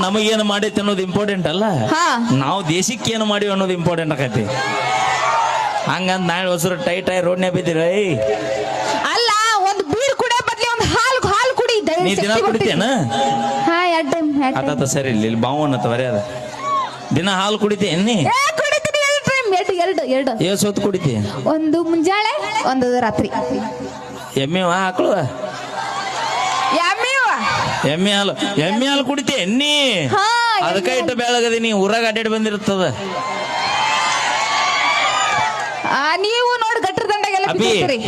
ನಮಗೇನು ಮಾಡೈತಿ ಅನ್ನೋದು ಇಂಪಾರ್ಟೆಂಟ್ ಅಲ್ಲ, ಹಾ ನಾವು ದೇಶಕ್ಕೆ ಏನು ಮಾಡಿವಿ ಅನ್ನೋದು ಇಂಪಾರ್ಟೆಂಟ್ ಆಕೈತಿ. ಹಂಗಂತ ನಾಳೆ ಹೊಸರು ಟೈಟ್ ಆಗಿ ರೋಡ್ನೇ ಬಿದ್ದಿರ. ಅಲ್ಲ, ಒಂದು ಬೀರ್ ಕುಡಿಯೋ ಬದ್ಲಿ ಒಂದು ಹಾಲು ಕುಡಿ. ನೀ ದಿನ ಕುಡಿತೇನ? ಹಾ, 2 ಟೈಮ್. ಅದ ಸರಿ, ಇಲ್ಲಿ ಬಾವನ್ನ ತವರ್ಯಾದ ದಿನ ಹಾಲು ಕುಡಿತೇನಿ? ಕುಡಿತೀನಿ 2 ಟೈಮ್. ಎರಡು ಏಸ್ ಹೊತ್ತು ಕುಡಿತಿ? ಒಂದು ಮುಂಜಾಳೆ, ಒಂದು ರಾತ್ರಿ. ಎಮ್ಮೆ ಆಕಳು? ಎಮ್ಮೆ ಹಾಲು ಕುಡಿತಿ ಎಣ್ಣಿ? ಅದಕ್ಕ ಇಟ್ಟು ಬೆಳಗದಿ ನೀ ಊರಾಗ ಅಡ್ಡಾಡಿ ಬಂದಿರ್ತದ. ನೀವು ನೋಡಿ ಗಟ್ಟರ ದಂಡಗೆಲ್ಲ ಬಿದ್ದಿರ್ತೀರಿ.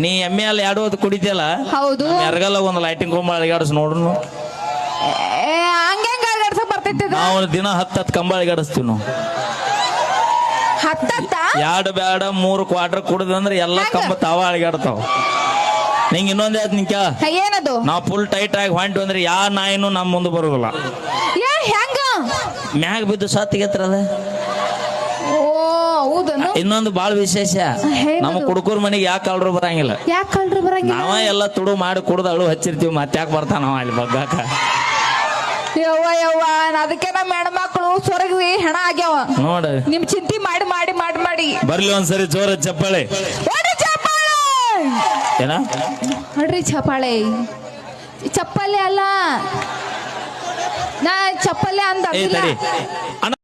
ನೀ ಎಮ್ಮೆ ಹಾಲು 2 ಹೊತ್ತು ಕುಡಿತಿಯಲ್ಲ? ಹೌದು. ಯಾರಿಗಲ್ಲ ಒಂದು ಲೈಟಿಂಗ್ ರೂಮ್ ಅಳಗಾಡಿಸ್ ನೋಡ್ರು. ಹಂಗೆ ಅಳಗಾಡ್ಸಕ್ ಬರ್ತೈತಿ. ನಾವು ದಿನ 10 ಕಂಬ ಅಳಗಾಡಿಸ್ತೀವಿ ನಾವು. 2 ಬೇಡ 3 ಕ್ವಾರ್ಟರ್ ಕುಡಿದಂದ್ರೆ ಎಲ್ಲ ಕಂಬ ತಾವ ಅಳಗಾಡ್ತಾವ. ನಿಂಗೆ ಇನ್ನೊಂದೇ ಆಯ್ತು ನಿಂಕ ಏನದು? ನಾವು ಫುಲ್ ಟೈಟ್ ಆಗಿ ಹೊಂಟು ಅಂದ್ರೆ ಯಾವ ನಾಯಿನೂ ನಮ್ಮ ಮುಂದೆ ಬರೋದಿಲ್ಲ. ಹೆಂಗ ಮ್ಯಾಗ ಬಿದ್ದು ಸತ್ತಿಗೆತ್ರದ. ಇನ್ನೊಂದು ಬಾಳ ವಿಶೇಷ, ನಮ್ಮ ಕುಡುಕೂರ್ ಮನೆಗೆ ಯಾಕೆ ಕಳ್ರು ಬರಂಗಿಲ್ಲ. ನಾವ ಎಲ್ಲ ತುಡು ಮಾಡಿ ಕುಡ್ದು ಅಳು ಹಚ್ಚಿರ್ತೀವಿ. ಮತ್ತೆ ಯಾಕೆ ಬರ್ತಾನವ ಅಲ್ಲಿ ಬಗ್ಗಾಕ? ಯವ್ವ ಅದಕ್ಕೆ ನಮ್ಮ ಹೆಣ್ಮಕ್ಳು ಸ್ವರ್ಗಿ ಹೆಣ ಆಗ್ಯಾವ ನೋಡ. ನಿಮ್ ಚಿಂತೆ ಮಾಡಿ ಮಾಡಿ ಮಾಡಿ ಮಾಡಿ ಬರ್ಲಿ ಒಂದ್ಸರಿ ಜೋರ ಚಪ್ಪಾಳೆ. ಏನ ನೋಡ್ರಿ ಚಪ್ಪಾಳೆ. ಚಪ್ಪಲೆ ಅಲ್ಲ, ನಾ ಚಪ್ಪಲೆ ಅಂದ.